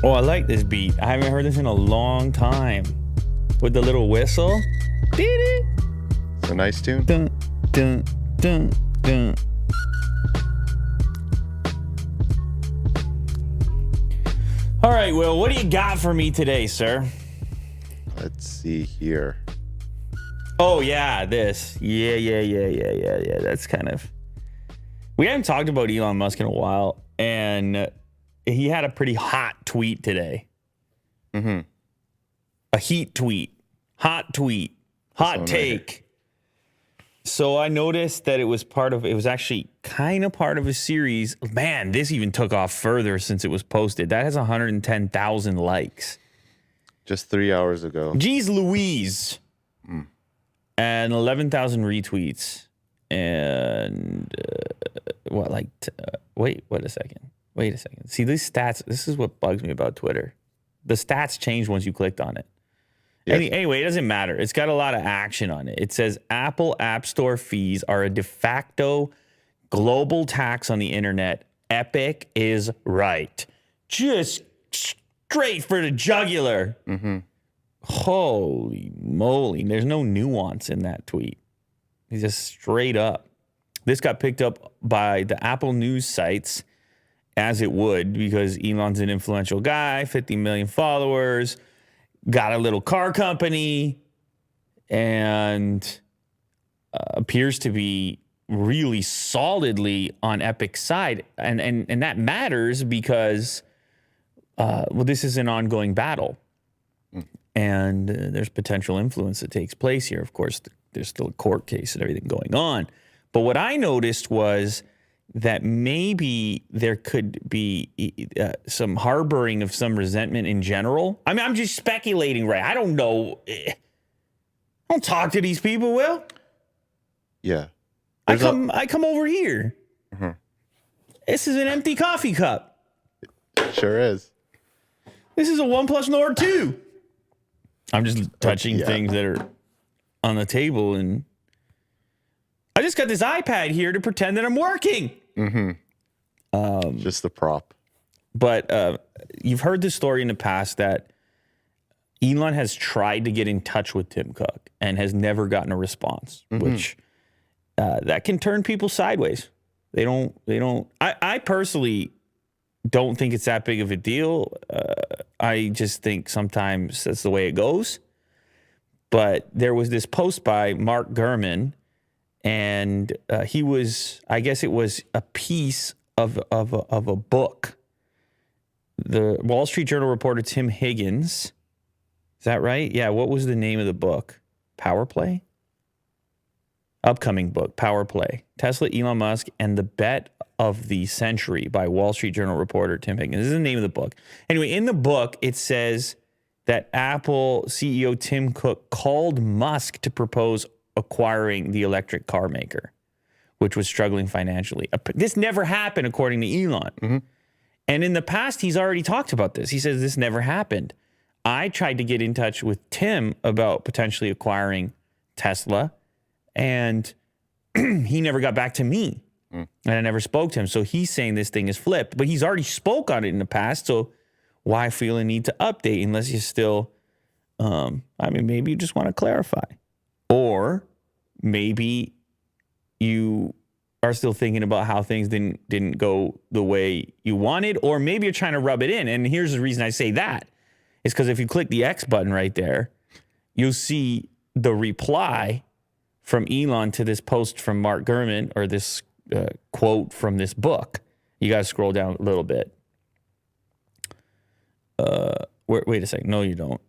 Oh, I like this beat. I haven't heard this in a long time. With the little whistle. It's a nice tune. Dun, dun, dun, dun. All right, Will, what do you got for me today, sir? Let's see here. Oh, yeah, this. Yeah. That's kind of... We haven't talked about Elon Musk in a while, and he had a pretty hot tweet today. Mm-hmm. A heat tweet. Hot tweet. Hot take. So I noticed that it was actually kind of part of a series. Man, this even took off further since it was posted. That has 110,000 likes. Just 3 hours ago. Jeez Louise. And 11,000 retweets. And wait a second. See, these stats, this is what bugs me about Twitter. The stats change once you clicked on it. Yes. Anyway, it doesn't matter. It's got a lot of action on it. It says Apple App Store fees are a de facto global tax on the internet. Epic is right. Just straight for the jugular. Mm-hmm. Holy moly. There's no nuance in that tweet. He's just straight up. This got picked up by the Apple news sites, as it would, because Elon's an influential guy, 50 million followers, got a little car company, and appears to be really solidly on Epic's side. And that matters because, this is an ongoing battle. And there's potential influence that takes place here. Of course, there's still a court case and everything going on. But what I noticed was that maybe there could be some harboring of some resentment in general. I mean, I'm just speculating, right? I don't know. I don't talk to these people, Will. Yeah. I come over here. Mm-hmm. This is an empty coffee cup. It sure is. This is a OnePlus Nord 2. I'm just touching things that are on the table, and I just got this iPad here to pretend that I'm working. Mm-hmm. Just the prop. But you've heard this story in the past that Elon has tried to get in touch with Tim Cook and has never gotten a response, which that can turn people sideways. They don't. I personally don't think it's that big of a deal. I just think sometimes that's the way it goes. But there was this post by Mark Gurman, and he was, I guess it was a piece of a book. The Wall Street Journal reporter Tim Higgins, is that right? Yeah, what was the name of the book? Power Play? Upcoming book, Power Play. Tesla, Elon Musk, and the Bet of the Century by Wall Street Journal reporter Tim Higgins. This is the name of the book. Anyway, in the book, it says that Apple CEO Tim Cook called Musk to propose acquiring the electric car maker, which was struggling financially. This never happened, according to Elon. Mm-hmm. And in the past, he's already talked about this. He says this never happened. I tried to get in touch with Tim about potentially acquiring Tesla, and he never got back to me. And I never spoke to him. So he's saying this thing is flipped, but he's already spoke on it in the past. So why feel a need to update unless you still, maybe you just want to clarify. Or maybe you are still thinking about how things didn't go the way you wanted, or maybe you're trying to rub it in. And here's the reason I say that. It's because if you click the X button right there, you'll see the reply from Elon to this post from Mark Gurman, or this quote from this book. You got to scroll down a little bit. Wait a second. No, you don't.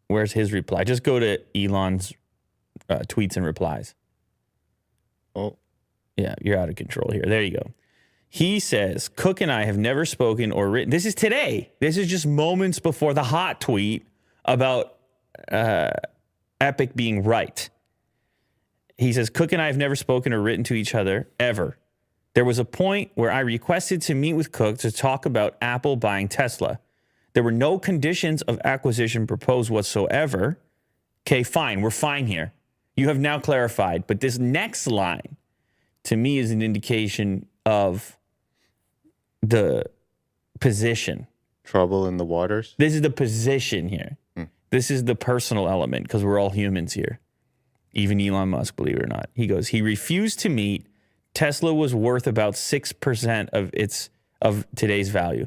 Where's his reply? Just go to Elon's tweets and replies. Oh. Yeah, you're out of control here. There you go. He says, Cook and I have never spoken or written. This is today. This is just moments before the hot tweet about Epic being right. He says, Cook and I have never spoken or written to each other, ever. There was a point where I requested to meet with Cook to talk about Apple buying Tesla. There were no conditions of acquisition proposed whatsoever. Okay, fine. We're fine here. You have now clarified. But this next line, to me, is an indication of the position. Trouble in the waters. This is the position here. This is the personal element because we're all humans here. Even Elon Musk, believe it or not. He goes, he refused to meet. Tesla was worth about 6% of today's value.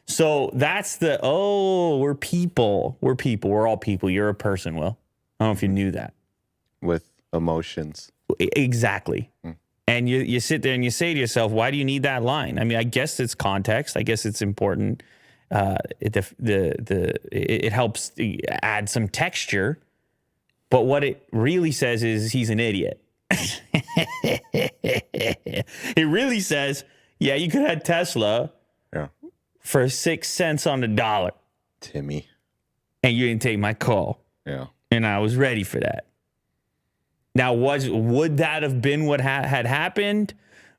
So that's we're people. We're people. We're all people. You're a person, Will. I don't know if you knew that. With emotions. Exactly. And you sit there and you say to yourself, why do you need that line? I mean, I guess it's context. I guess it's important. It helps add some texture. But what it really says is he's an idiot. It really says, yeah, you could have Tesla for 6 cents on the dollar. Timmy. And you didn't take my call. Yeah. And I was ready for that. Now, would that have been what had happened?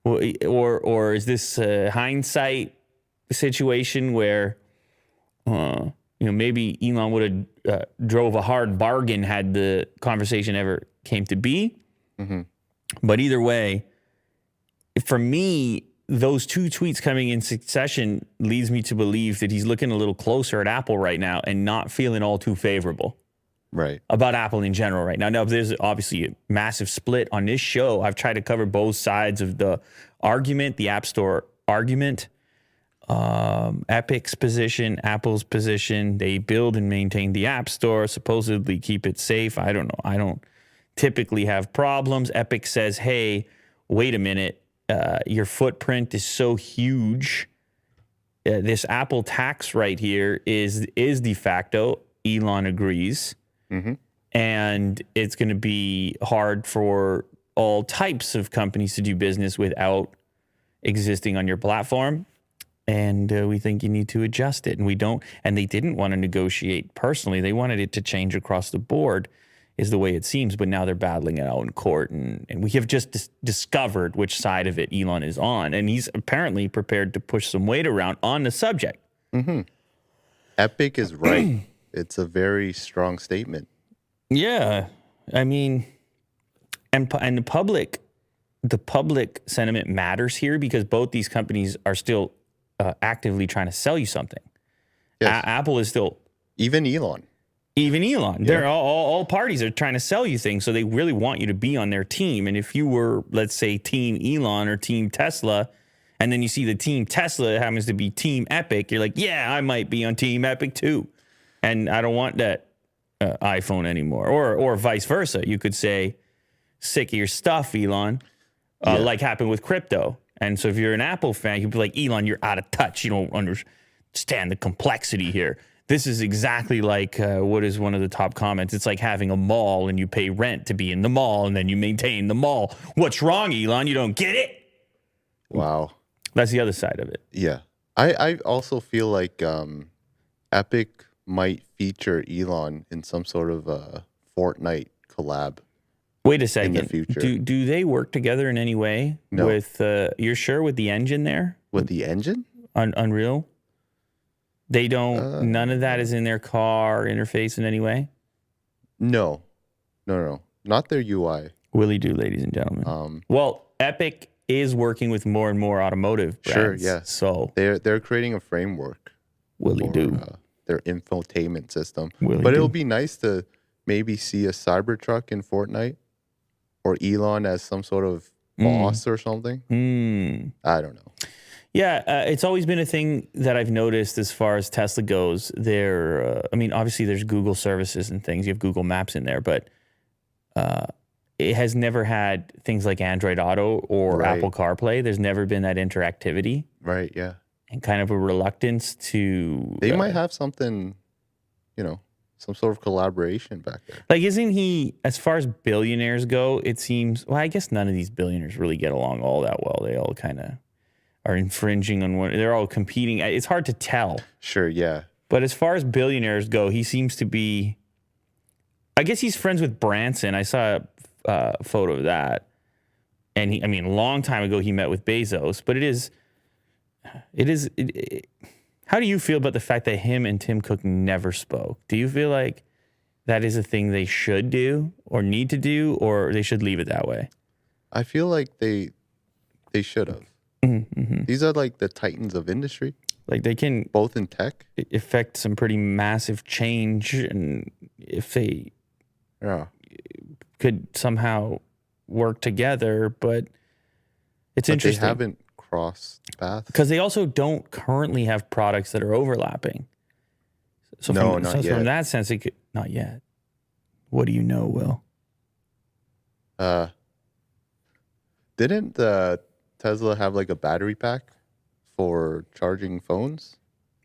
Or is this a hindsight situation where, maybe Elon would have drove a hard bargain had the conversation ever came to be? Mm-hmm. But either way, for me, those two tweets coming in succession leads me to believe that he's looking a little closer at Apple right now and not feeling all too favorable. Right. About Apple in general right now. Now, there's obviously a massive split on this show. I've tried to cover both sides of the argument, the App Store argument, Epic's position, Apple's position. They build and maintain the App Store, supposedly keep it safe. I don't know. I don't typically have problems. Epic says, hey, wait a minute. Your footprint is so huge. This Apple tax right here is de facto. Elon agrees. Mm-hmm. And it's going to be hard for all types of companies to do business without existing on your platform. And we think you need to adjust it. And we don't. And they didn't want to negotiate personally. They wanted it to change across the board, is the way it seems. But now they're battling it out in court. And we have just discovered which side of it Elon is on. And he's apparently prepared to push some weight around on the subject. Mm-hmm. Epic is right. It's a very strong statement. Yeah. I mean, and the public sentiment matters here because both these companies are still actively trying to sell you something. Yes. Apple is still... Even Elon. Yeah. They're all parties are trying to sell you things, so they really want you to be on their team. And if you were, let's say, Team Elon or Team Tesla, and then you see the Team Tesla happens to be Team Epic, you're like, yeah, I might be on Team Epic too. And I don't want that iPhone anymore. Or vice versa. You could say, sick of your stuff, Elon, like happened with crypto. And so if you're an Apple fan, you'd be like, Elon, you're out of touch. You don't understand the complexity here. This is exactly like what is one of the top comments. It's like having a mall and you pay rent to be in the mall and then you maintain the mall. What's wrong, Elon? You don't get it? Wow. That's the other side of it. Yeah. I also feel like Epic might feature Elon in some sort of a Fortnite collab. Wait a second. In the future. Do they work together in any way? No. With you're sure with the engine there? With the engine? Unreal? They don't. None of that is in their car interface in any way. No. Not their UI. Willy do, ladies and gentlemen. Well, Epic is working with more and more automotive brands. Sure. Yeah. So they're creating a framework. Willy do. Their infotainment system. Willy but do. It'll be nice to maybe see a Cybertruck in Fortnite, or Elon as some sort of boss or something. I don't know. Yeah, it's always been a thing that I've noticed as far as Tesla goes. Obviously there's Google services and things. You have Google Maps in there, but it has never had things like Android Auto or Apple CarPlay. There's never been that interactivity. Right, yeah. And kind of a reluctance to... They might have something, some sort of collaboration back there. Like, isn't he, as far as billionaires go, it seems... Well, I guess none of these billionaires really get along all that well. They all kind of are infringing on one... They're all competing. It's hard to tell. Sure, yeah. But as far as billionaires go, he seems to be... I guess he's friends with Branson. I saw a photo of that. And a long time ago he met with Bezos. But how do you feel about the fact that him and Tim Cook never spoke? Do you feel like that is a thing they should do or need to do, or they should leave it that way? I feel like they should have. Mm-hmm. These are like the titans of industry. Like they can both in tech. affect some pretty massive change, and if they could somehow work together, but it's interesting. They haven't crossed paths because they also don't currently have products that are overlapping. So from that sense, it could not yet. What do you know, Will? Didn't Tesla have like a battery pack for charging phones?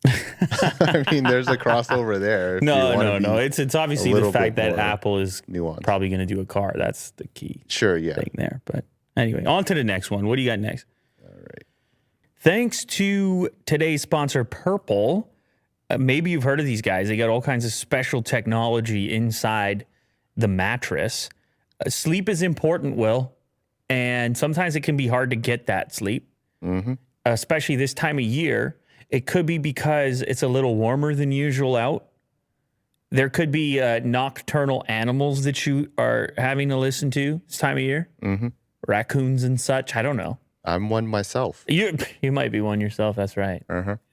I mean, there's a crossover there. No. It's obviously the fact that Apple is probably going to do a car. That's the key. Thing there. But anyway, on to the next one. What do you got next? All right. Thanks to today's sponsor, Purple. Maybe you've heard of these guys. They got all kinds of special technology inside the mattress. Sleep is important, Will, and sometimes it can be hard to get that sleep, especially this time of year. It could be because it's a little warmer than usual out. There could be nocturnal animals that you are having to listen to this time of year, raccoons and such. I don't know. I'm one myself. You might be one yourself. That's right.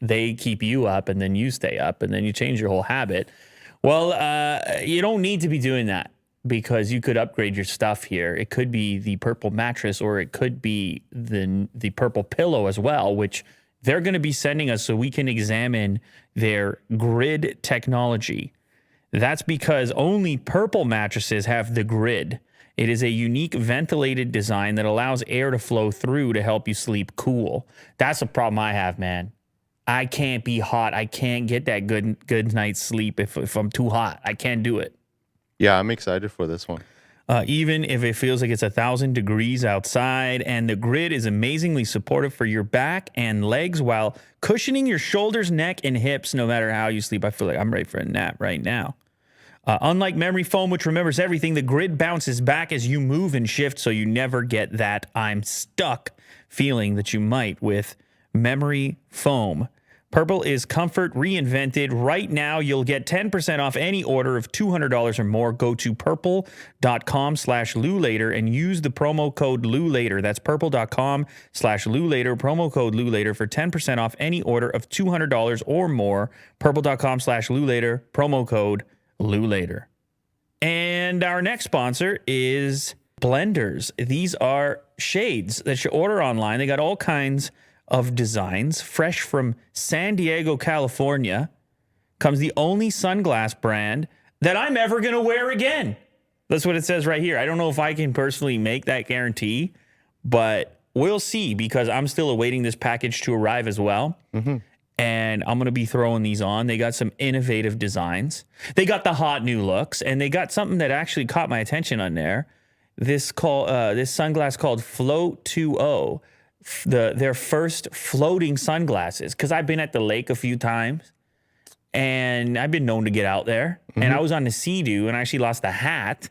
They keep you up, and then you stay up, and then you change your whole habit. Well, you don't need to be doing that because you could upgrade your stuff here. It could be the Purple mattress, or it could be the Purple pillow as well, which they're going to be sending us so we can examine their grid technology. That's because only Purple mattresses have the grid. It is a unique ventilated design that allows air to flow through to help you sleep cool. That's a problem I have, man. I can't be hot. I can't get that good night's sleep if I'm too hot. I can't do it. Yeah, I'm excited for this one. Even if it feels like it's 1,000 degrees outside, and the grid is amazingly supportive for your back and legs while cushioning your shoulders, neck, and hips no matter how you sleep. I feel like I'm ready for a nap right now. Unlike memory foam, which remembers everything, the grid bounces back as you move and shift, so you never get that I'm stuck feeling that you might with memory foam. Purple is comfort reinvented. Right now, you'll get 10% off any order of $200 or more. Go to purple.com/LouLater and use the promo code LouLater. That's purple.com/LouLater, promo code LouLater for 10% off any order of $200 or more. Purple.com/LouLater, promo code LouLater. And our next sponsor is Blenders. These are shades that you order online. They got all kinds of designs. Fresh from San Diego, California, comes the only sunglass brand that I'm ever going to wear again. That's what it says right here. I don't know if I can personally make that guarantee, but we'll see because I'm still awaiting this package to arrive as well. And I'm going to be throwing these on. They got some innovative designs. They got the hot new looks, and they got something that actually caught my attention on there. This sunglass called Float 2.0. Their first floating sunglasses, because I've been at the lake a few times and I've been known to get out there, and I was on the Sea-Doo and I actually lost the hat.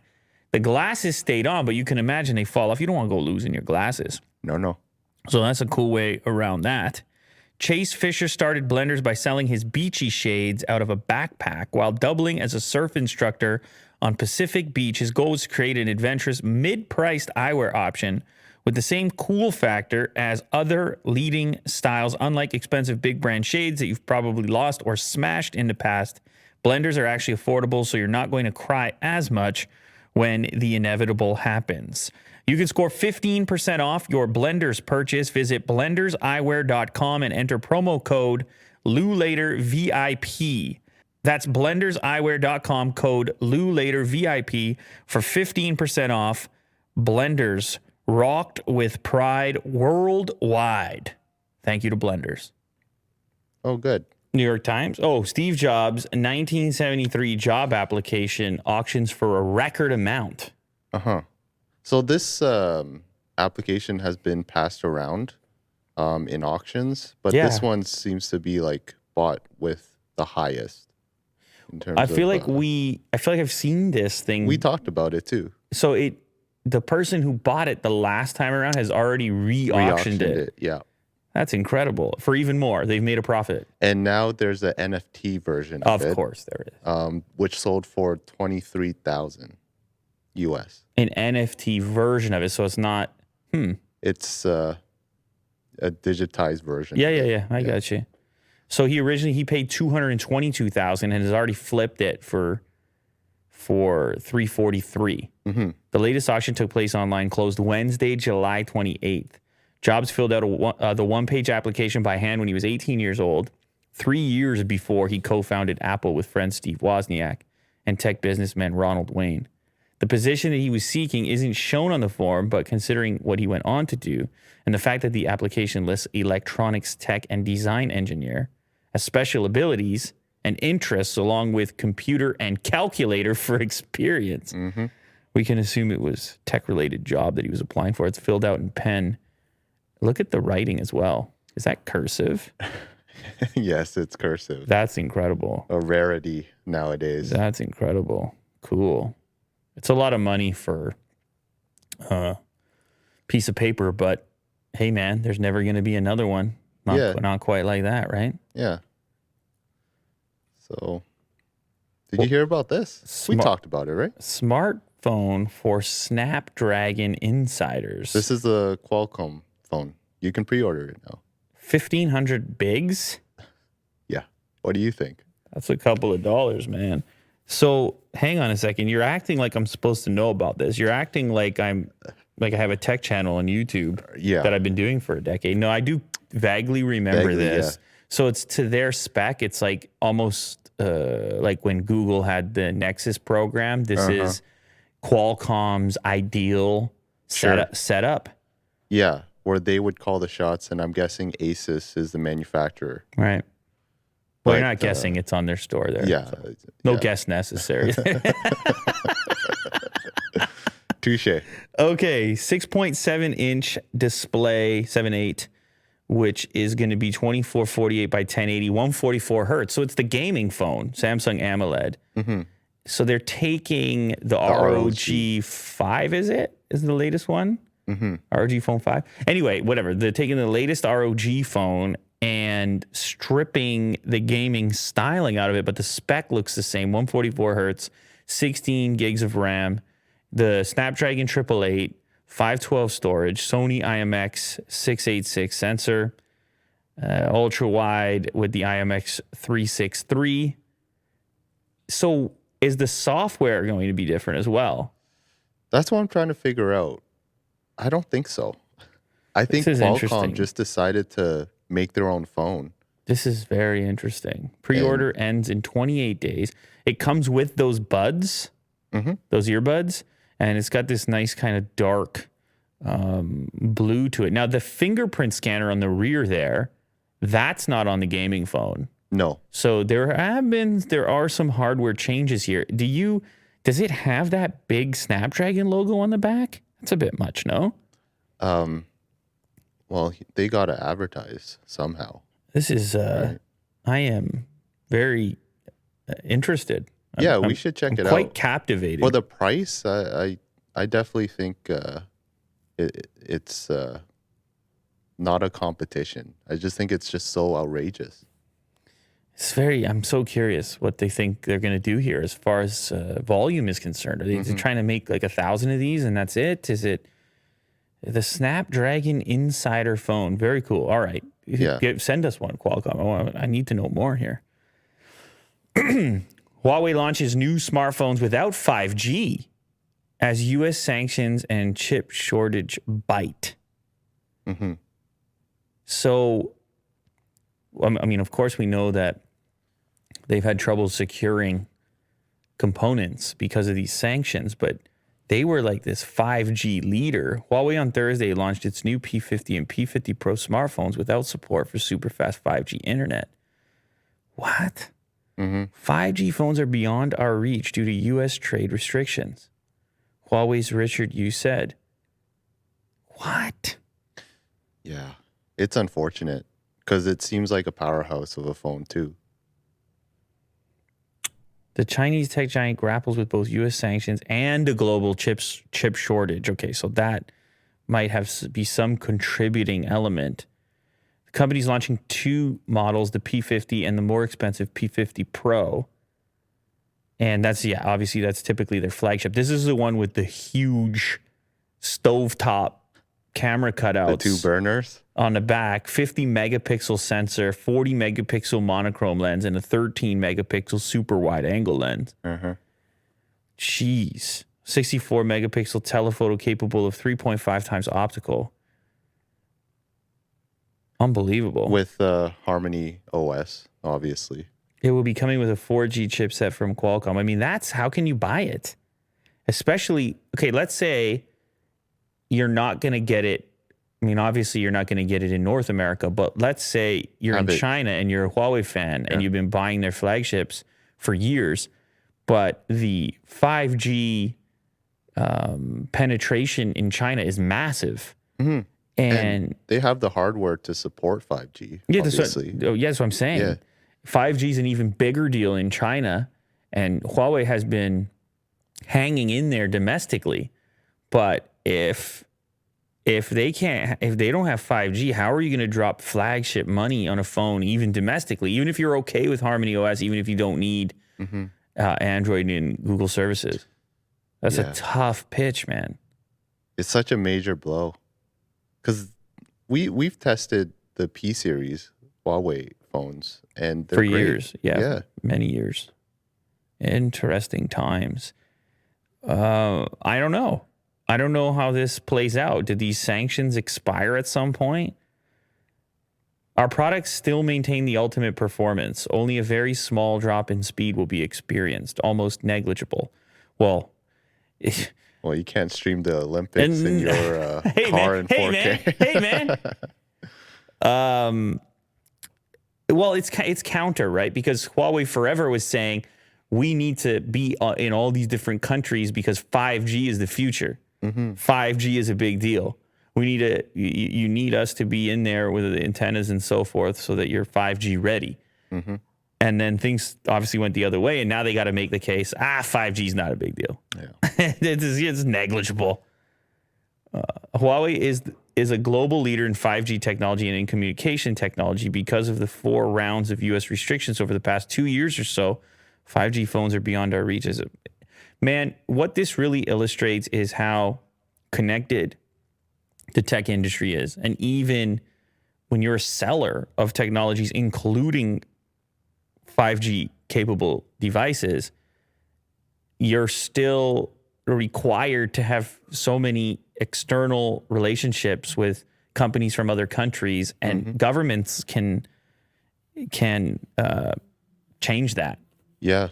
The glasses stayed on, but you can imagine they fall off. You don't want to go losing your glasses. No. So that's a cool way around that. Chase Fisher started Blenders by selling his beachy shades out of a backpack while doubling as a surf instructor on Pacific Beach. His goal was to create an adventurous, mid-priced eyewear option with the same cool factor as other leading styles. Unlike expensive big brand shades that you've probably lost or smashed in the past, Blenders are actually affordable, so you're not going to cry as much when the inevitable happens. You can score 15% off your Blenders purchase. Visit blenderseyewear.com and enter promo code LouLaterVIP. That's blenderseyewear.com, code LouLaterVIP for 15% off. Blenders, rocked with pride worldwide. Thank you to Blenders. Oh, good. New York Times. Oh, Steve Jobs' 1973 job application auctions for a record amount. So this application has been passed around in auctions, but this one seems to be like bought with the highest. In terms I feel like I've seen this thing. We talked about it too. So the person who bought it the last time around has already re-auctioned it. Yeah. That's incredible. For even more, they've made a profit. And now there's an NFT version of it. Of course there is. Which sold for $23,000 US. An NFT version of it, so it's not. It's a digitized version. Yeah. I got you. So he paid $222,000 and has already flipped it for $343. Mm-hmm. The latest auction took place online, closed Wednesday, July 28th. Jobs filled out the one-page application by hand when he was 18 years old, 3 years before he co-founded Apple with friend Steve Wozniak and tech businessman Ronald Wayne. The position that he was seeking isn't shown on the form, but considering what he went on to do and the fact that the application lists electronics tech and design engineer as special abilities and interests along with computer and calculator for experience, we can assume it was tech-related job that he was applying for. It's filled out in pen. Look at the writing as well. Is that cursive? Yes, it's cursive. That's incredible. A rarity nowadays. That's incredible. Cool. It's a lot of money for a piece of paper, but hey, man, there's never going to be another one. Not quite like that, right? Yeah. So, did you hear about this? We talked about it, right? Smartphone for Snapdragon insiders. This is the Qualcomm phone. You can pre-order it now. 1,500 bigs? Yeah. What do you think? That's a couple of dollars, man. So hang on a second. You're acting like I'm supposed to know about this. You're acting like I have a tech channel on YouTube that I've been doing for a decade. No, I do vaguely remember this. Yeah. So it's to their spec. It's like almost like when Google had the Nexus program. This is Qualcomm's ideal setup. Yeah, where they would call the shots, and I'm guessing Asus is the manufacturer. Right. Well, you're not guessing. It's on their store there. Yeah. So no guess necessary. Touche. Okay, 6.7-inch display, 7.8, which is going to be 2448 by 1080, 144 hertz. So it's the gaming phone, Samsung AMOLED. Mm-hmm. So they're taking the ROG 5, is it? Is the latest one? Mm-hmm. ROG Phone 5? Anyway, whatever. They're taking the latest ROG phone and stripping the gaming styling out of it, but the spec looks the same, 144 hertz, 16 gigs of RAM, the Snapdragon 888, 512 storage, Sony IMX 686 sensor, ultra wide with the IMX 363. So is the software going to be different as well? That's what I'm trying to figure out. I don't think so. I think Qualcomm just decided to make their own phone. This is very interesting. Pre-order ends in 28 days. It comes with those buds, those earbuds, and it's got this nice kind of dark blue to it. Now, the fingerprint scanner on the rear there, that's not on the gaming phone. No. So there are some hardware changes here. Does it have that big Snapdragon logo on the back? That's a bit much, no? Well, they got to advertise somehow. This is, I am very interested. We should check it out. Quite captivated. For the price, I definitely think it's not a competition. I just think it's just so outrageous. I'm so curious what they think they're going to do here as far as volume is concerned. Are they trying to make like 1,000 of these and that's it? Is it the Snapdragon Insider phone? Very cool. All right. Send us one, Qualcomm. I need to know more here. Huawei launches new smartphones without 5G as U.S. sanctions and chip shortage bite. Mm-hmm. So, I mean, of course, we know that they've had trouble securing components because of these sanctions, but they were like this 5G leader. Huawei on Thursday launched its new P50 and P50 Pro smartphones without support for super fast 5G internet. What? 5G phones are beyond our reach due to U.S. trade restrictions. Huawei's Richard Yu said. What? Yeah, it's unfortunate because it seems like a powerhouse of a phone too. The Chinese tech giant grapples with both U.S. sanctions and a global chip shortage. Okay, so that might be some contributing element. The company's launching two models, the P50 and the more expensive P50 Pro. And obviously that's typically their flagship. This is the one with the huge stovetop camera cutouts. The two burners? on the back, 50 megapixel sensor, 40 megapixel monochrome lens, and a 13 megapixel super wide angle lens. Jeez. 64 megapixel telephoto capable of 3.5 times optical. Unbelievable. With Harmony OS, obviously. It will be coming with a 4G chipset from Qualcomm. I mean, how can you buy it? Especially, okay, let's say you're not going to get it. I mean, obviously, you're not going to get it in North America, but let's say you're in China and you're a Huawei fan and you've been buying their flagships for years, but the 5G penetration in China is massive. And they have the hardware to support 5G. Yeah, that's what I'm saying. Yeah. 5G is an even bigger deal in China, and Huawei has been hanging in there domestically. But if they don't have 5G, how are you going to drop flagship money on a phone, even domestically, even if you're okay with Harmony OS, even if you don't need Android and Google services? That's a tough pitch, man. It's such a major blow. Because we've tested the P series Huawei phones and they're great. Years, many years. Interesting times. I don't know. I don't know how this plays out. Did these sanctions expire at some point? Our products still maintain the ultimate performance. Only a very small drop in speed will be experienced, almost negligible. Well. Well, you can't stream the Olympics in your car in 4K. Hey, man. Well, it's counter, right? Because Huawei forever was saying we need to be in all these different countries because 5G is the future. 5G is a big deal. We need you need us to be in there with the antennas and so forth so that you're 5G ready. And then things obviously went the other way, and now they got to make the case, 5G is not a big deal. Yeah. It's negligible. Huawei is a global leader in 5G technology and in communication technology because of the 4 rounds of U.S. restrictions over the past 2 years or so. 5G phones are beyond our reach. Man, what this really illustrates is how connected the tech industry is. And even when you're a seller of technologies, including 5G capable devices, you're still required to have so many external relationships with companies from other countries, and governments can change that. Yeah.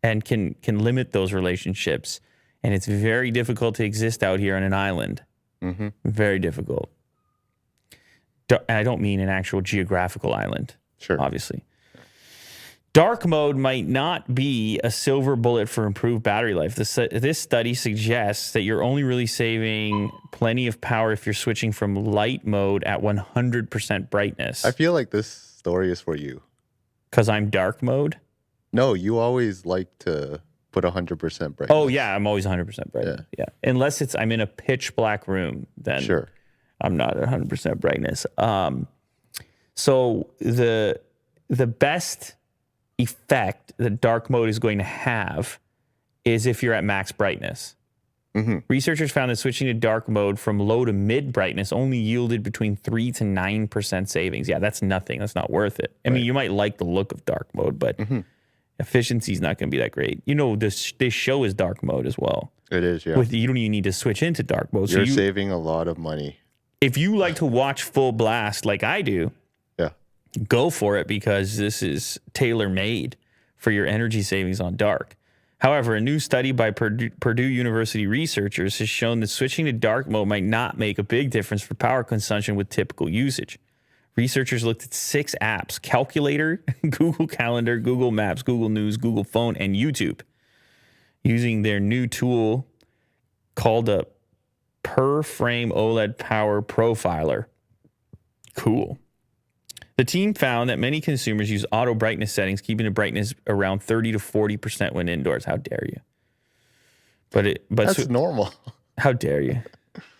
And can limit those relationships. And it's very difficult to exist out here on an island. Very difficult. I don't mean an actual geographical island. Sure. Obviously. Dark mode might not be a silver bullet for improved battery life. This study suggests that you're only really saving plenty of power if you're switching from light mode at 100% brightness. I feel like this story is for you. Because I'm dark mode? No, you always like to put 100% brightness. Oh, yeah, I'm always 100% brightness. Yeah. Unless I'm in a pitch black room, then sure. I'm not at 100% brightness. So the best effect that dark mode is going to have is if you're at max brightness. Researchers found that switching to dark mode from low to mid brightness only yielded between 3 to 9% savings. Yeah, that's nothing. That's not worth it. I mean, you might like the look of dark mode, but efficiency is not going to be that great. You know, this show is dark mode as well. It is, yeah. You don't even need to switch into dark mode. You're saving a lot of money. If you like to watch full blast like I do, go for it, because this is tailor-made for your energy savings on dark. However, a new study by Purdue University researchers has shown that switching to dark mode might not make a big difference for power consumption with typical usage. Researchers looked at 6 apps: Calculator, Google Calendar, Google Maps, Google News, Google Phone, and YouTube, using their new tool called a per-frame OLED power profiler. Cool. The team found that many consumers use auto brightness settings, keeping the brightness around 30 to 40% when indoors. How dare you? But that's normal. How dare you?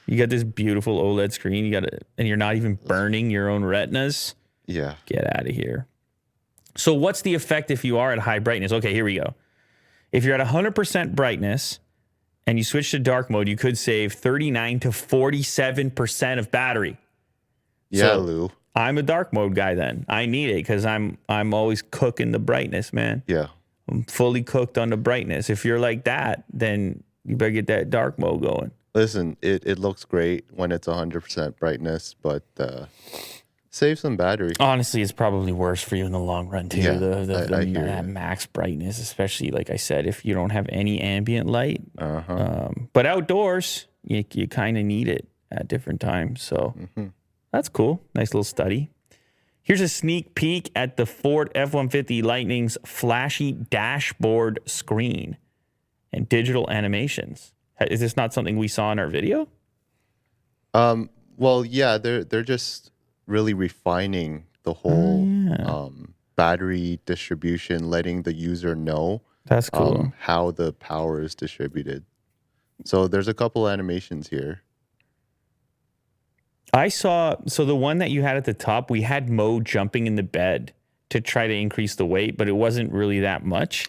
You got this beautiful OLED screen. And you're not even burning your own retinas. Yeah. Get out of here. So what's the effect if you are at high brightness? Okay, here we go. If you're at 100% brightness and you switch to dark mode, you could save 39 to 47% of battery. Yeah, So Lou. I'm a dark mode guy then. I need it because I'm always cooking the brightness, man. Yeah. I'm fully cooked on the brightness. If you're like that, then you better get that dark mode going. Listen, it looks great when it's 100% brightness, but save some battery. Honestly, it's probably worse for you in the long run too. Yeah, The I hear you. max brightness, especially like I said, if you don't have any ambient light. Uh-huh. But outdoors, you kind of need it at different times. So that's cool. Nice little study. Here's a sneak peek at the Ford F-150 Lightning's flashy dashboard screen and digital animations. Is this not something we saw in our video? Well, yeah, they're just really refining the whole battery distribution, letting the user know That's cool. how the power is distributed. So there's a couple animations here. I saw, so the one that you had at the top, we had Mo jumping in the bed to try to increase the weight, but it wasn't really that much.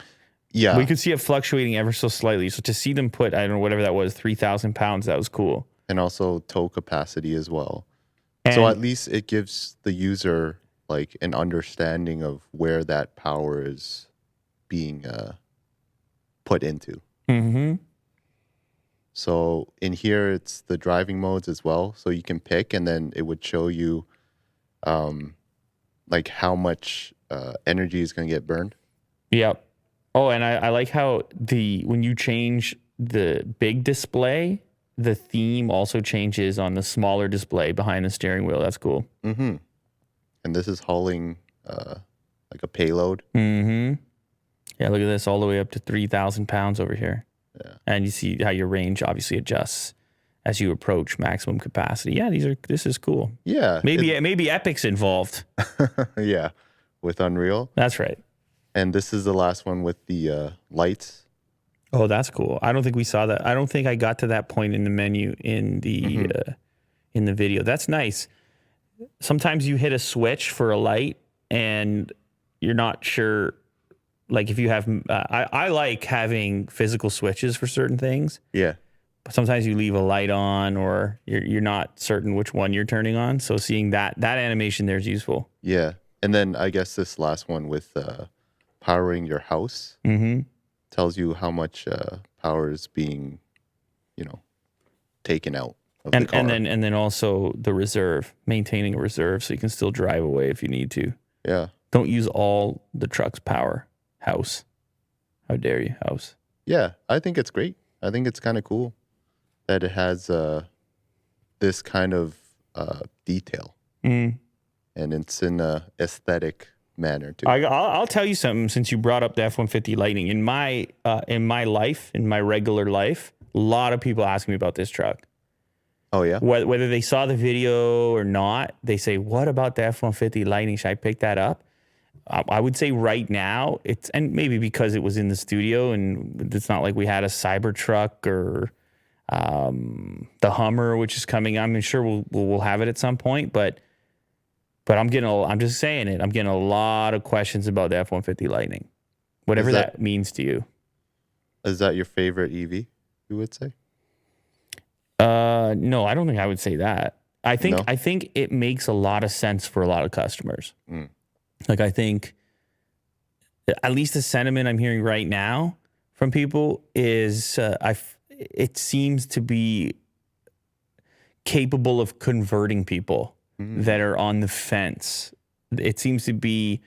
Yeah. We could see it fluctuating ever so slightly. So to see them put, I don't know, whatever that was, 3,000 pounds, that was cool. And also tow capacity as well. And So at least it gives the user like an understanding of where that power is being put into. Mm-hmm. So in here, it's the driving modes as well. So you can pick, and then it would show you like how much energy is going to get burned. Yep. Oh, and I like how when you change the big display, the theme also changes on the smaller display behind the steering wheel. That's cool. Mm-hmm. And this is hauling like a payload. Mm-hmm. Yeah, look at this, all the way up to 3,000 pounds over here. Yeah. And you see how your range obviously adjusts as you approach maximum capacity. Yeah, this is cool. Yeah. Maybe Epic's involved. Yeah, with Unreal. That's right. And this is the last one with the lights. Oh, that's cool. I don't think we saw that. I don't think I got to that point in the menu in the video. That's nice. Sometimes you hit a switch for a light and you're not sure. Like if you have, I like having physical switches for certain things. Yeah. But sometimes you leave a light on or you're not certain which one you're turning on. So seeing that animation there is useful. Yeah. And then I guess this last one with powering your house tells you how much power is being, taken out of the car. And then also the reserve, maintaining a reserve so you can still drive away if you need to. Yeah. Don't use all the truck's power. House. How dare you, house? Yeah, I think it's great. I think it's kind of cool that it has this kind of detail. Mm. And it's in an aesthetic manner too. I'll tell you something since you brought up the F-150 Lightning. In my life, in my regular life, a lot of people ask me about this truck. Oh, yeah? Whether they saw the video or not, they say, what about the F-150 Lightning? Should I pick that up? I would say right now, and maybe because it was in the studio and it's not like we had a Cybertruck or the Hummer, which is coming. I'm sure we'll have it at some point, but I'm just saying it. I'm getting a lot of questions about the F-150 Lightning, whatever that means to you. Is that your favorite EV, you would say? No, I don't think I would say that. I think it makes a lot of sense for a lot of customers. Mm. Like I think at least the sentiment I'm hearing right now from people is it seems to be capable of converting people that are on the fence. It seems to be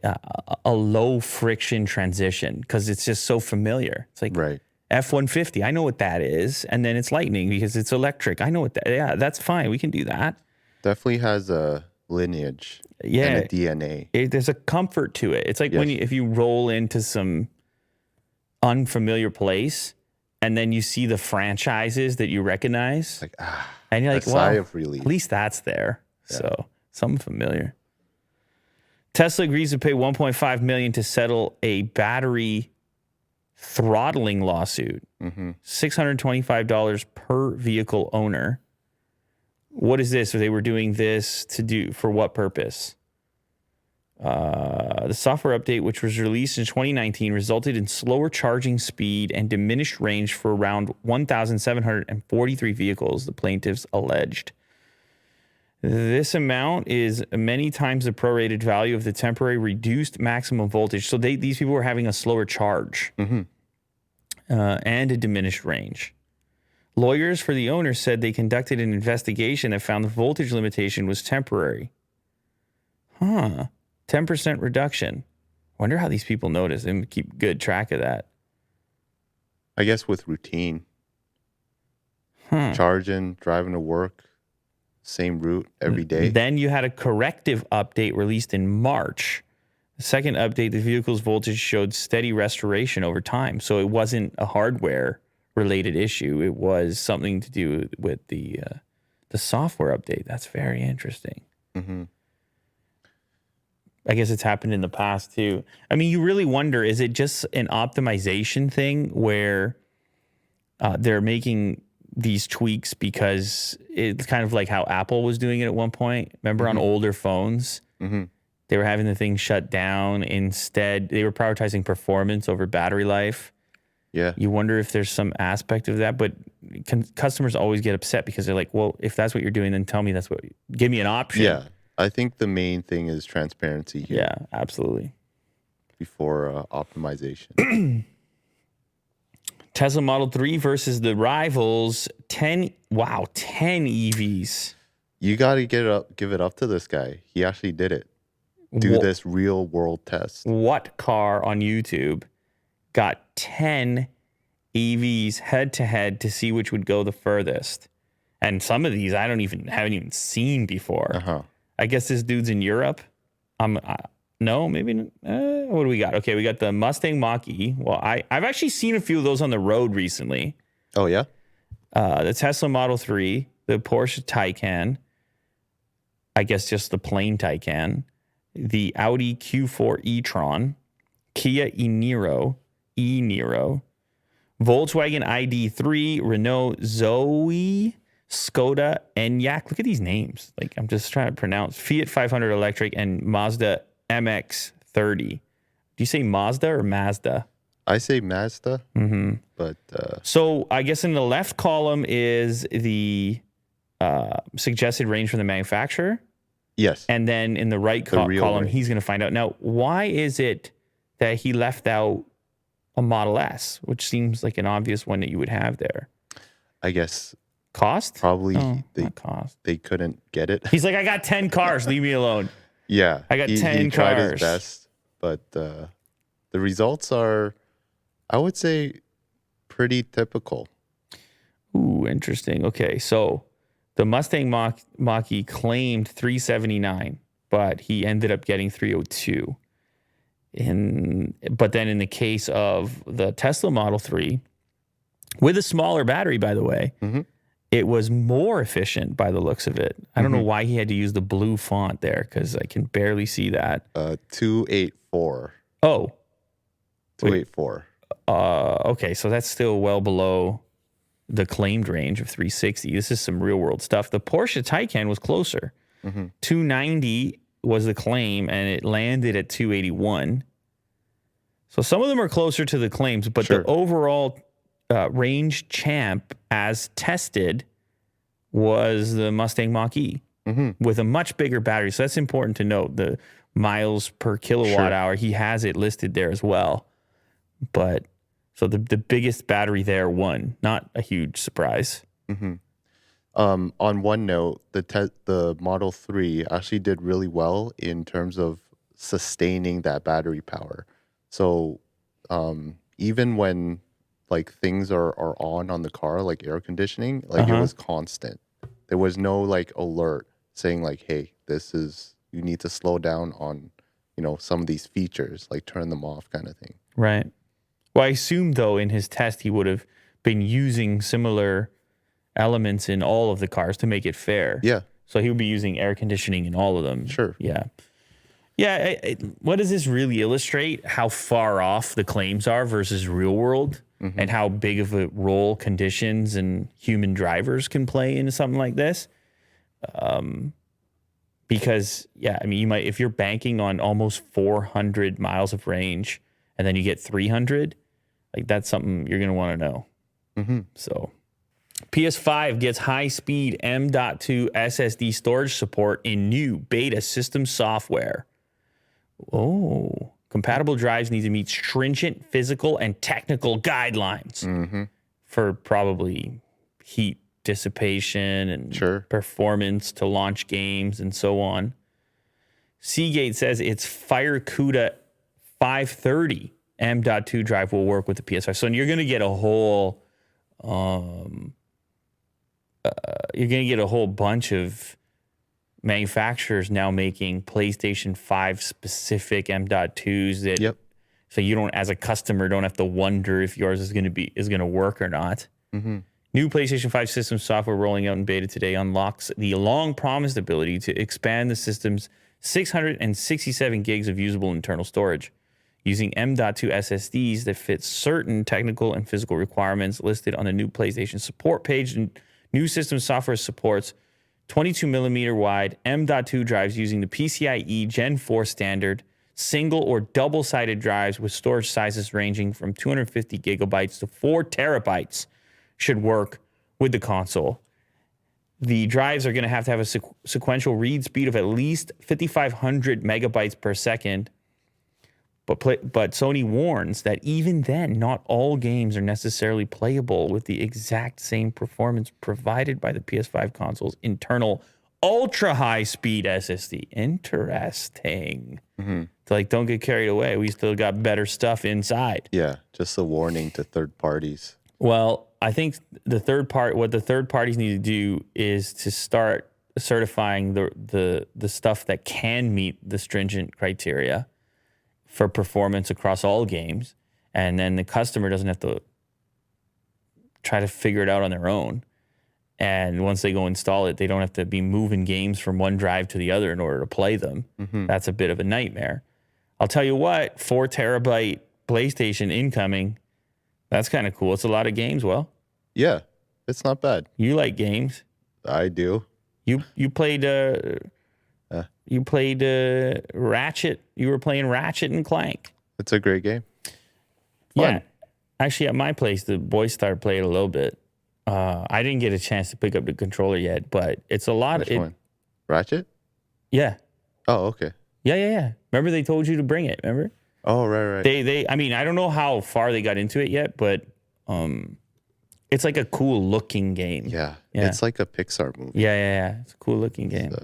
a low friction transition because it's just so familiar. It's like right. F-150, I know what that is. And then it's Lightning because it's electric. I know what that, yeah, that's fine. We can do that. Definitely has a lineage and a DNA. There's a comfort to it. It's like if you roll into some unfamiliar place and then you see the franchises that you recognize. Like, and you're like, sigh of relief. At least that's there. Yeah. So something familiar. Tesla agrees to pay $1.5 million to settle a battery throttling lawsuit. $625 per vehicle owner. What is this? They were doing this for what purpose? The software update, which was released in 2019, resulted in slower charging speed and diminished range for around 1,743 vehicles, the plaintiffs alleged. This amount is many times the prorated value of the temporary reduced maximum voltage. So these people were having a slower charge and a diminished range. Lawyers for the owner said they conducted an investigation that found the voltage limitation was temporary. 10% reduction. Wonder how these people notice and keep good track of that. I guess with routine. Charging, driving to work, same route every day. Then you had a corrective update released in March. The second update, the vehicle's voltage showed steady restoration over time. So it wasn't a hardware-related issue. It was something to do with the software update. That's very interesting. I guess it's happened in the past, too. I mean, you really wonder, is it just an optimization thing where they're making these tweaks because it's kind of like how Apple was doing it at one point? Remember on older phones? They were having the thing shut down. Instead, they were prioritizing performance over battery life. Yeah. You wonder if there's some aspect of that, but customers always get upset because they're like, well, if that's what you're doing, then tell me give me an option. Yeah. I think the main thing is transparency here. Yeah, absolutely. Before optimization. Tesla Model 3 versus the rivals. 10 EVs. You got to give it up to this guy. He actually did it. This real world test. What car on YouTube got 10 EVs head to head to see which would go the furthest? And some of these I haven't even seen before. I guess this dude's in Europe. No, maybe. What do we got? Okay, we got the Mustang Mach-E. Well, I've actually seen a few of those on the road recently. Oh, yeah? The Tesla Model 3, the Porsche Taycan, I guess just the plain Taycan, the Audi Q4 e-tron, Kia e-Niro, Volkswagen ID3, Renault Zoe, Skoda Enyaq. Look at these names. Like, I'm just trying to pronounce. Fiat 500 electric and Mazda MX-30. Do you say Mazda or Mazda? I say Mazda. But so I guess in the left column is the suggested range from the manufacturer. Yes. And then in the right column, he's going to find out. Now, why is it that he left out a Model S, which seems like an obvious one that you would have there? I guess cost? Probably not cost. They couldn't get it. He's like, I got 10 cars. Leave me alone. Yeah. I got 10 he cars. Tried his best, but the results are, I would say, pretty typical. Ooh, interesting. Okay, so the Mustang Mach-E claimed 379, but he ended up getting 302. But then in the case of the Tesla Model 3, with a smaller battery, by the way, it was more efficient by the looks of it. I don't know why he had to use the blue font there because I can barely see that. 284. Oh. 284. Okay, so that's still well below the claimed range of 360. This is some real world stuff. The Porsche Taycan was closer. 290 was the claim, and it landed at 281. So some of them are closer to the claims, but the overall range champ as tested was the Mustang Mach-E with a much bigger battery. So that's important to note. The miles per kilowatt hour, he has it listed there as well. But so the biggest battery there won. Not a huge surprise. On one note, the Model 3 actually did really well in terms of sustaining that battery power. So even when like things are on the car, like air conditioning, like it was constant. There was no like alert saying like, hey, you need to slow down on, some of these features, like turn them off kind of thing. Right. Well, I assume though in his test he would have been using similar elements in all of the cars to make it fair. Yeah. So he would be using air conditioning in all of them. Sure. Yeah. Yeah. What does this really illustrate? How far off the claims are versus real world, and how big of a role conditions and human drivers can play into something like this. Because you might, if you're banking on almost 400 miles of range and then you get 300, like that's something you're going to want to know. So PS5 gets high-speed M.2 SSD storage support in new beta system software. Oh, compatible drives need to meet stringent physical and technical guidelines for probably heat dissipation and performance to launch games and so on. Seagate says its FireCuda 530 M.2 drive will work with the PS5. So you're going to get a whole bunch of manufacturers now making PlayStation 5 specific M.2s that so you don't, as a customer, don't have to wonder if yours is going to work or not. New PlayStation 5 system software rolling out in beta today unlocks the long-promised ability to expand the system's 667 gigs of usable internal storage using M.2 SSDs that fit certain technical and physical requirements listed on the new PlayStation support page. And new system software supports 22 millimeter wide M.2 drives using the PCIe Gen 4 standard, single or double-sided drives with storage sizes ranging from 250 gigabytes to 4 terabytes should work with the console. The drives are going to have a sequential read speed of at least 5,500 megabytes per second. But Sony warns that even then, not all games are necessarily playable with the exact same performance provided by the PS5 console's internal ultra-high-speed SSD. Interesting. So, don't get carried away. We still got better stuff inside. Yeah, just a warning to third parties. Well, I think what the third parties need to do is to start certifying the stuff that can meet the stringent criteria for performance across all games, and then the customer doesn't have to try to figure it out on their own. And once they go install it, they don't have to be moving games from one drive to the other in order to play them. That's a bit of a nightmare. I'll tell you what, 4 terabyte PlayStation incoming, that's kind of cool. It's a lot of games, Will. Yeah, it's not bad. You like games. I do. You played Ratchet. You were playing Ratchet and Clank. It's a great game. Fun. Yeah. Actually, at my place, the boys started playing a little bit. I didn't get a chance to pick up the controller yet, but it's a lot. Which one? Ratchet? Yeah. Oh, okay. Yeah. Remember they told you to bring it, remember? Oh, right. I mean, I don't know how far they got into it yet, but it's like a cool looking game. Yeah. It's like a Pixar movie. Yeah. It's a cool looking game.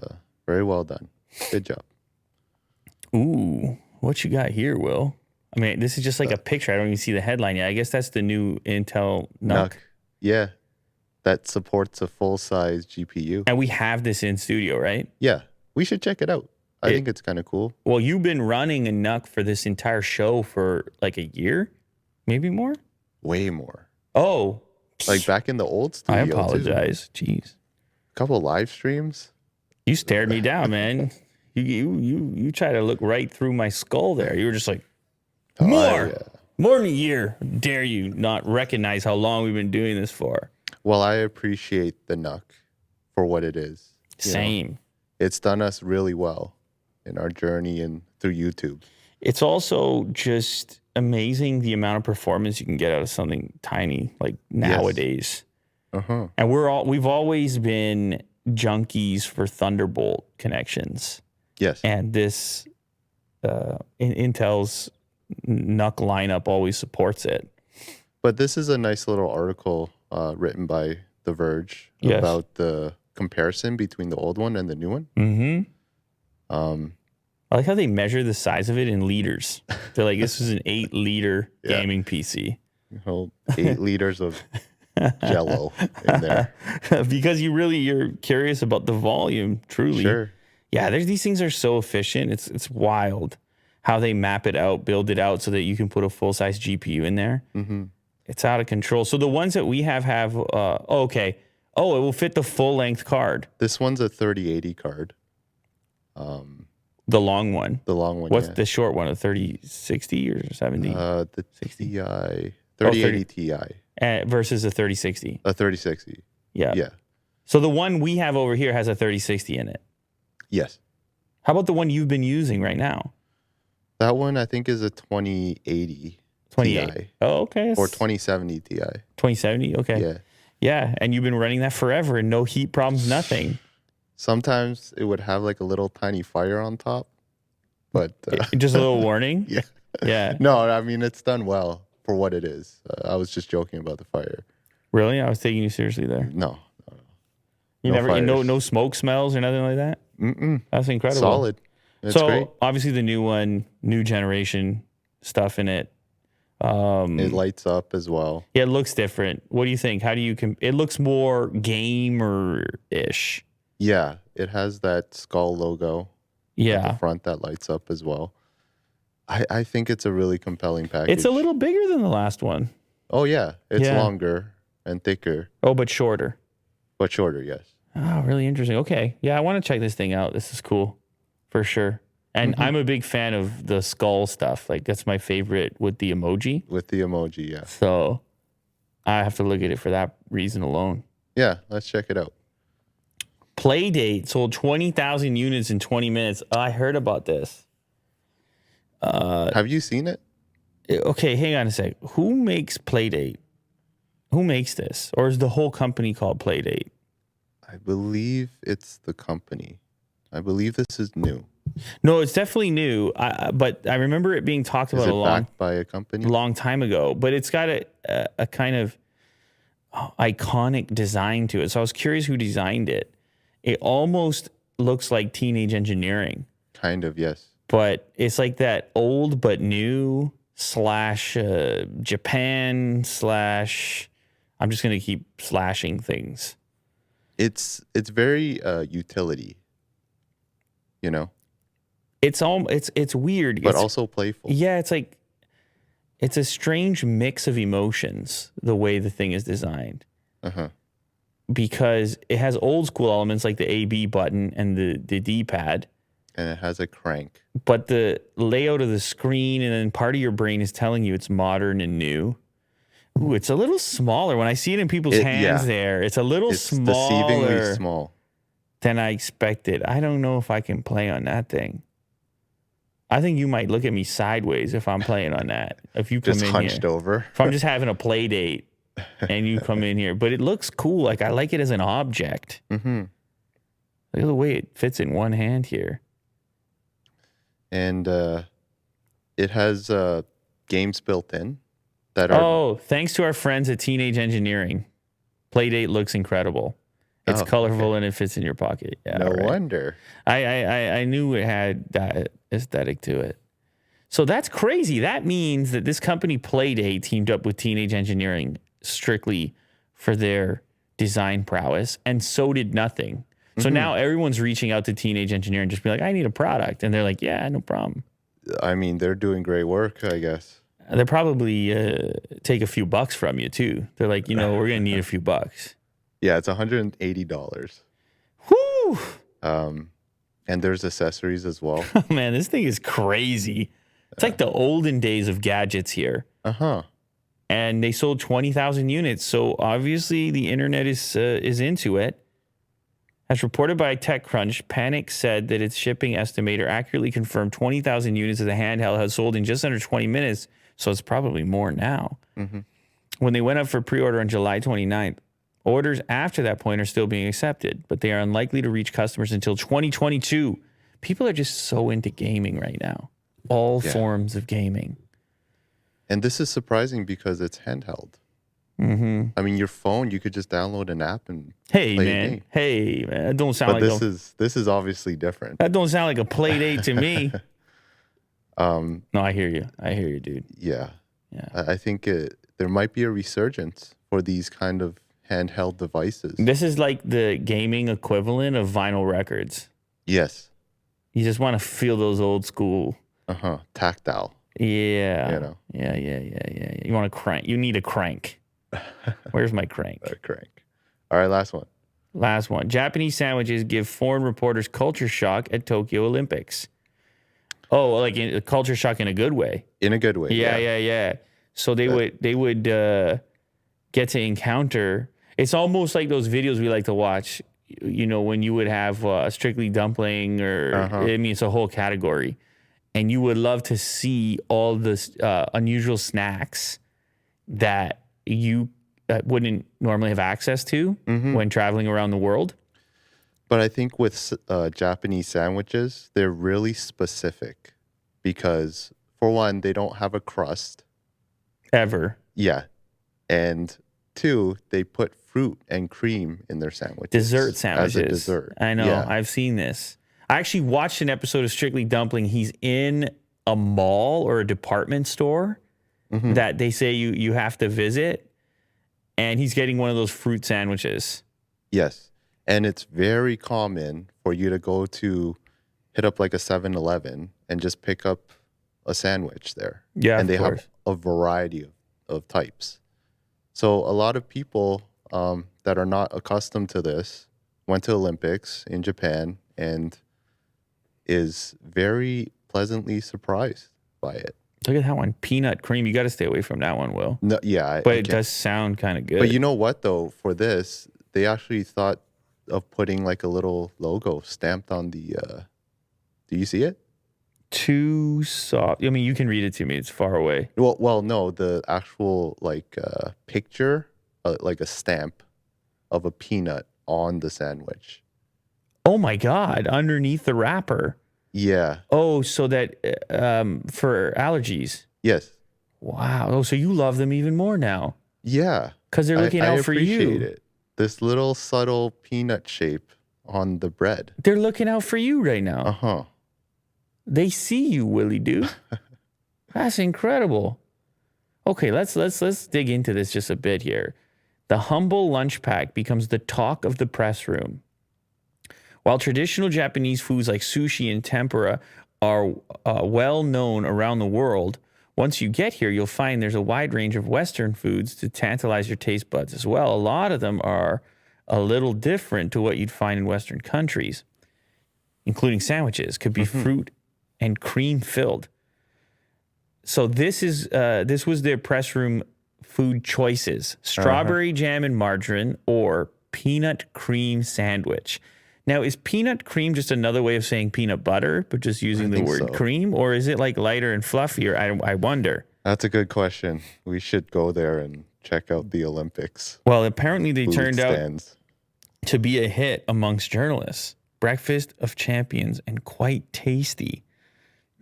Very well done. Good job. Ooh, what you got here, Will? I mean, this is just like a picture. I don't even see the headline yet. I guess that's the new Intel Knuckle. Yeah. That supports a full-size GPU. And we have this in studio, right? Yeah. We should check it out. I think it's kind of cool. Well, you've been running a Knuck for this entire show for like a year? Maybe more? Way more. Oh. Like back in the old studio, I apologize. Jeez. A couple of live streams. You stared me down, man. You try to look right through my skull there. You were just like, more than a year. Dare you not recognize how long we've been doing this for? Well, I appreciate the Knuck for what it is. Same. It's done us really well in our journey and through YouTube. It's also just amazing the amount of performance you can get out of something tiny like nowadays. Yes. And we've always been junkies for Thunderbolt connections. Yes. And this Intel's Knuck lineup always supports it. But this is a nice little article written by The Verge about the comparison between the old one and the new one. I like how they measure the size of it in liters. They're like, this is an 8-liter gaming PC. 8 liters of Jello in there. Because you're curious about the volume, truly. Sure. Yeah, these things are so efficient. It's wild how they map it out, build it out so that you can put a full-size GPU in there. It's out of control. So the ones that we have, it will fit the full-length card. This one's a 3080 card. The long one. The long one, What's the short one, a 3060 or 70? The TI, 3080 Ti. Versus a 3060. A 3060. Yeah. So the one we have over here has a 3060 in it. Yes. How about the one you've been using right now? That one, I think, is a 2080 Ti. Oh, okay. Or 2070 Ti. 2070? Okay. Yeah. Yeah, and you've been running that forever and no heat problems, nothing. Sometimes it would have like a little tiny fire on top, but Just a little warning. yeah. Yeah. No, I mean, it's done well for what it is. I was just joking about the fire. Really? I was taking you seriously there. No. You No never, no, fires. no smoke smells or nothing like that? Mm-mm. That's incredible. Solid. It's so great. obviously the new one, new generation stuff in it. It lights up as well. Yeah, it looks different. What do you think? How do you it looks more gamer-ish. Yeah, it has that skull logo at Yeah. the front that lights up as well. I think it's a really compelling package. It's a little bigger than the last one. Oh, yeah. It's longer and thicker, Oh, but shorter. but shorter, yes. Oh, really interesting. Okay. Yeah, I want to check this thing out. This is cool for sure. And I'm a big fan of the skull stuff. Like, that's my favorite with the emoji. With the emoji, yeah. So I have to look at it for that reason alone. Yeah, let's check it out. Playdate sold 20,000 units in 20 minutes. Oh, I heard about this. Have you seen it? Okay, hang on a sec. Who makes Playdate? Who makes this? Or is the whole company called Playdate? I believe it's the company. I believe this is new. No, it's definitely new. But I remember it being talked about Is it a backed by a company? long time ago. But it's got a kind of iconic design to it. So I was curious who designed it. It almost looks like teenage engineering. Kind of, yes. But it's like that old but new / Japan / I'm just going to keep slashing things. It's very utility, you know, It's weird. but also playful. Yeah, it's like it's a strange mix of emotions the way the thing is designed. Uh-huh. Because it has old school elements like the A/B button and the D-pad. And it has a crank. But the layout of the screen and then part of your brain is telling you it's modern and new. Ooh, it's a little smaller. When I see it in people's hands there, it's a little smaller. Deceivingly small. Than I expected. I don't know if I can play on that thing. I think you might look at me sideways if I'm playing on that. If you come Just in hunched here. over. If I'm just having a play date and you come in here. But it looks cool. Like I like it as an object. Mm-hmm. Look at the way it fits in one hand here. And it has games built in that are... Oh, thanks to our friends at Teenage Engineering. Playdate looks incredible. It's colorful and it fits in your pocket. Yeah, no wonder. I knew it had that aesthetic to it. So that's crazy. That means that this company Playdate teamed up with Teenage Engineering strictly for their design prowess, and so did Nothing. So now everyone's reaching out to Teenage Engineering and just be like, I need a product. And they're like, yeah, no problem. I mean, they're doing great work, I guess. They'll probably take a few bucks from you too. They're like, we're going to need a few bucks. Yeah, it's $180. Whoo! And there's accessories as well. Oh, man, this thing is crazy. It's like the olden days of gadgets here. Uh-huh. And they sold 20,000 units. So obviously the internet is into it. As reported by TechCrunch, Panic said that its shipping estimator accurately confirmed 20,000 units of the handheld has sold in just under 20 minutes. So it's probably more now. Mm-hmm. When they went up for pre-order on July 29th, orders after that point are still being accepted, but they are unlikely to reach customers until 2022. People are just so into gaming right now. All forms of gaming. And this is surprising because it's handheld. Mm-hmm. I mean, your phone, you could just download an app and Hey, play a man. game. Hey, man. That don't sound But like this is obviously different. that don't sound like a play date to me. No, I hear you. I hear you, dude. Yeah. Yeah. I think there might be a resurgence for these kind of handheld devices. This is like the gaming equivalent of vinyl records. Yes. You just want to feel those old school. Uh-huh. Tactile. Yeah. You know. Yeah. You want a crank. You need a crank. Where's my crank? A crank. All right, last one. Last one. Japanese sandwiches give foreign reporters culture shock at Tokyo Olympics. Oh, like a culture shock in a good way. In a good way. Yeah. So they would get to encounter. It's almost like those videos we like to watch. When you would have a Strictly Dumpling or I mean, it's a whole category, and you would love to see all the unusual snacks that you wouldn't normally have access to when traveling around the world. But I think with Japanese sandwiches, they're really specific because, for one, they don't have a crust. Ever. Yeah. And two, they put fruit and cream in their sandwiches. Dessert sandwiches. As a dessert. I know. Yeah. I've seen this. I actually watched an episode of Strictly Dumpling. He's in a mall or a department store that they say you have to visit, and he's getting one of those fruit sandwiches. Yes. And it's very common for you to go to hit up like a 7-Eleven and just pick up a sandwich there. Yeah, and they course. have a variety of types. So a lot of people that are not accustomed to this went to Olympics in Japan and is very pleasantly surprised by it. Look at that one. Peanut cream. You got to stay away from that one, Will. No, yeah. But it does sound kind of good. But you know what, though? For this, they actually thought of putting like a little logo stamped on the... do you see it? Too soft. I mean, you can read it to me. It's far away. Well, no. The actual like picture, like a stamp of a peanut on the sandwich. Oh, my God. Underneath the wrapper. Yeah. Oh, so that for allergies. Yes. Wow. Oh, so you love them even more now. Yeah. Because they're looking out for you. I appreciate it. This little subtle peanut shape on the bread. They're looking out for you right now. Uh-huh. They see you, Willie dude. That's incredible. Okay, let's dig into this just a bit here. The humble lunch pack becomes the talk of the press room. While traditional Japanese foods like sushi and tempura are well known around the world, once you get here, you'll find there's a wide range of Western foods to tantalize your taste buds as well. A lot of them are a little different to what you'd find in Western countries, including sandwiches. Could be fruit and cream filled. So this was their press room food choices: strawberry jam and margarine or peanut cream sandwich. Now, is peanut cream just another way of saying peanut butter, but just using the word cream? Or is it like lighter and fluffier? I wonder. That's a good question. We should go there and check out the Olympics. Well, apparently they turned stands out to be a hit amongst journalists. Breakfast of champions and quite tasty.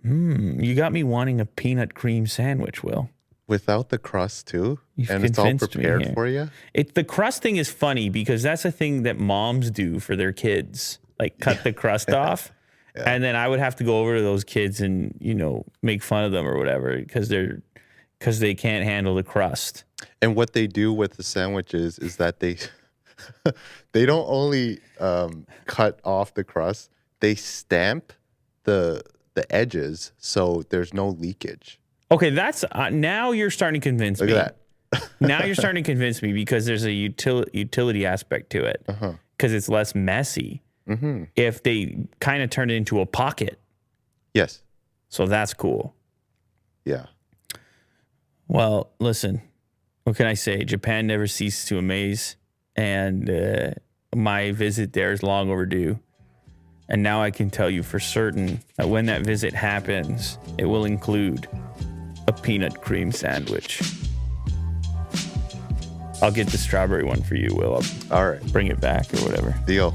You got me wanting a peanut cream sandwich, Will. Without the crust, too? You've and it's all convinced me prepared here. for you? The crust thing is funny because that's a thing that moms do for their kids. Like cut the crust off. Yeah. And then I would have to go over to those kids and, make fun of them or whatever because they can't handle the crust. And what they do with the sandwiches is that they they don't only cut off the crust, they stamp the edges so there's no leakage. Okay, that's now you're starting to convince me. Look at that. Now you're starting to convince me because there's a utility aspect to it because it's less messy if they kind of turn it into a pocket. Yes. So that's cool. Yeah. Well, listen, what can I say? Japan never ceases to amaze, and my visit there is long overdue. And now I can tell you for certain that when that visit happens, it will include a peanut cream sandwich. I'll get the strawberry one for you, Will. All right. Bring it back or whatever. Deal.